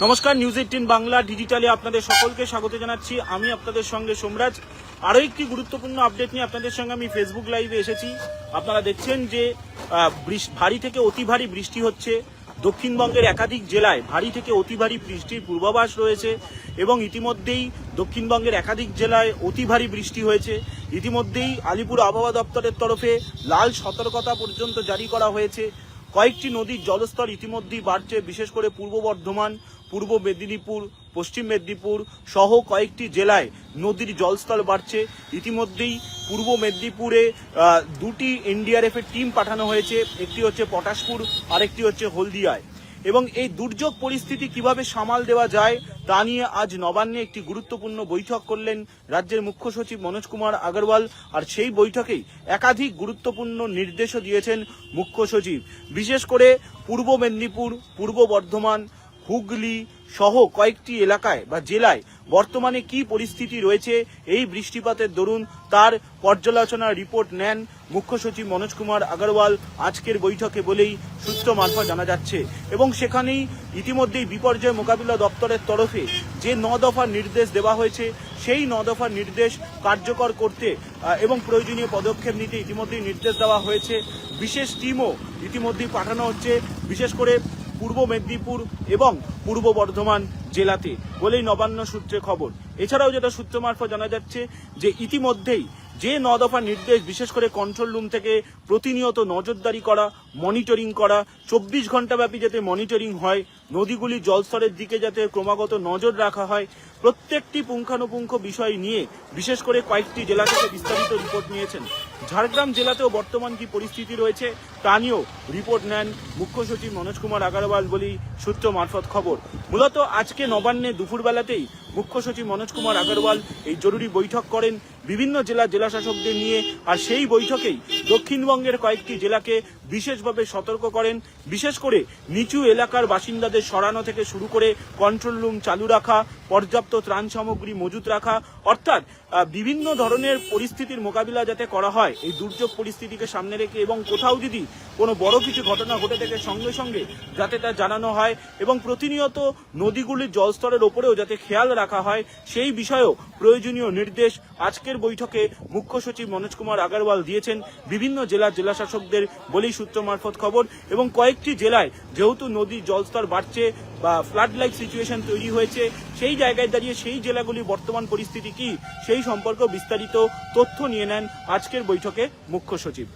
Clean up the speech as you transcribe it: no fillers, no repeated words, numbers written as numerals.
নমস্কার, নিউজ 18 বাংলা ডিজিটালে আপনাদের সকলকে স্বাগত জানাচ্ছি। আমি আপনাদের সঙ্গে সোমরাজ। আরও একটি গুরুত্বপূর্ণ আপডেট নিয়ে আপনাদের সঙ্গে আমি ফেসবুক লাইভে এসেছি। আপনারা দেখছেন যে ভারী থেকে অতি ভারী বৃষ্টি হচ্ছে। দক্ষিণবঙ্গের একাধিক জেলায় ভারী থেকে অতি ভারী বৃষ্টির পূর্বাভাস রয়েছে এবং ইতিমধ্যেই দক্ষিণবঙ্গের একাধিক জেলায় অতি ভারী বৃষ্টি হয়েছে। ইতিমধ্যেই আলিপুর আবহাওয়া দপ্তরের তরফে লাল সতর্কতা পর্যন্ত জারি করা হয়েছে। কয়েকটি নদীর জলস্তর ইতিমধ্যেই বাড়ছে, বিশেষ করে পূর্ব বর্ধমান, পূর্ব মেদিনীপুর, পশ্চিম মেদিনীপুর সহ কয়েকটি জেলায় নদীর জলস্তর বাড়ছে। ইতিমধ্যেই পূর্ব মেদিনীপুরে দুটি এনডিআরএফ এর টিম পাঠানো হয়েছে, একটি হচ্ছে পটাশপুর, আরেকটি হচ্ছে হলদিয়ায়। এবং এই দুর্যোগ পরিস্থিতি কিভাবে সামাল দেওয়া যায় তা নিয়ে আজ নবান্নে একটি গুরুত্বপূর্ণ বৈঠক করলেন রাজ্যের মুখ্য সচিব মনোজ কুমার আগরওয়াল। আর সেই বৈঠকেই একাধিক গুরুত্বপূর্ণ নির্দেশও দিয়েছেন মুখ্য সচিব। বিশেষ করে পূর্ব মেদিনীপুর, পূর্ব বর্ধমান, হুগলি সহ কয়েকটি এলাকায় বা জেলায় বর্তমানে কি পরিস্থিতি রয়েছে এই বৃষ্টিপাতের দরুন তার পর্যালোচনার রিপোর্ট নেন মুখ্য সচিব মনোজ কুমার আগরওয়াল আজকের বৈঠকে বলেই সূত্র মারফত জানা যাচ্ছে। এবং সেখানেই ইতিমধ্যেই বিপর্যয় মোকাবিলা দপ্তরের তরফে যে 9 দফার নির্দেশ দেওয়া হয়েছে সেই 9 দফার নির্দেশ কার্যকর করতে এবং প্রয়োজনীয় পদক্ষেপ নিতে ইতিমধ্যেই নির্দেশ দেওয়া হয়েছে। বিশেষ টিমও ইতিমধ্যেই পাঠানো হচ্ছে, বিশেষ করে পূর্ব মেদিনীপুর এবং পূর্ব বর্ধমান জেলাতে বলেই নবান্ন সূত্রে খবর। এছাড়াও যেটা সূত্র মারফত জানা যাচ্ছে যে ইতিমধ্যেই যে 9 দফার নির্দেশ, বিশেষ করে কন্ট্রোল রুম থেকে প্রতিনিয়ত নজরদারি করা, মনিটরিং করা, 24 ঘন্টা ব্যাপী যাতে মনিটরিং হয়, নদীগুলির জলস্তরের দিকে যাতে ক্রমাগত নজর রাখা হয়, প্রত্যেকটি পুঙ্খানুপুঙ্খ বিষয় নিয়ে বিশেষ করে কয়েকটি জেলা থেকে বিস্তারিত রিপোর্ট নিয়েছেন। ঝাড়গ্রাম জেলাতেও বর্তমান কি পরিস্থিতি রয়েছে তা নিয়েও রিপোর্ট নেন মুখ্য সচিব মনোজ কুমার আগরওয়াল বলেই সূত্র মারফত খবর। মূলত আজকে নবান্নে দুপুরবেলাতেই মুখ্য সচিব মনোজ কুমার আগরওয়াল এই জরুরি বৈঠক করেন বিভিন্ন জেলা শাসকদের নিয়ে। আর সেই বৈঠকেই দক্ষিণবঙ্গের কয়েকটি জেলাকে বিশেষভাবে সতর্ক করেন, বিশেষ করে নিচু এলাকার বাসিন্দাদের সরানো থেকে শুরু করে কন্ট্রোল রুম চালু রাখা, পর্যাপ্ত ত্রাণ সামগ্রী মজুত রাখা, অর্থাৎ বিভিন্ন ধরনের পরিস্থিতির মোকাবিলা যাতে করা হয় এই দুর্যোগ পরিস্থিতিকে সামনে রেখে, এবং কোথাও যদি কোনো বড় কিছু ঘটনা ঘটে থাকে সঙ্গে সঙ্গে যাতে তা জানানো হয় এবং প্রতিনিয়ত নদীগুলির জলস্তরের ওপরেও যাতে খেয়াল রাখা হয় সেই বিষয়েও প্রয়োজনীয় নির্দেশ আজকের বৈঠকে মুখ্য সচিব মনোজ কুমার আগরওয়াল দিয়েছেন বিভিন্ন জেলা শাসকদের বলেই সূত্র মারফত খবর। এবং কয়েকটি জেলায় যেহেতু নদীর জলস্তর বাড়ছে বা ফ্লাড লাইক সিচুয়েশন তৈরি হয়েছে, সেই জায়গায় দাঁড়িয়ে সেই জেলাগুলির বর্তমান পরিস্থিতি কি সেই সম্পর্কে বিস্তারিত তথ্য নিয়ে নেন আজকের বৈঠকে মুখ্য সচিব।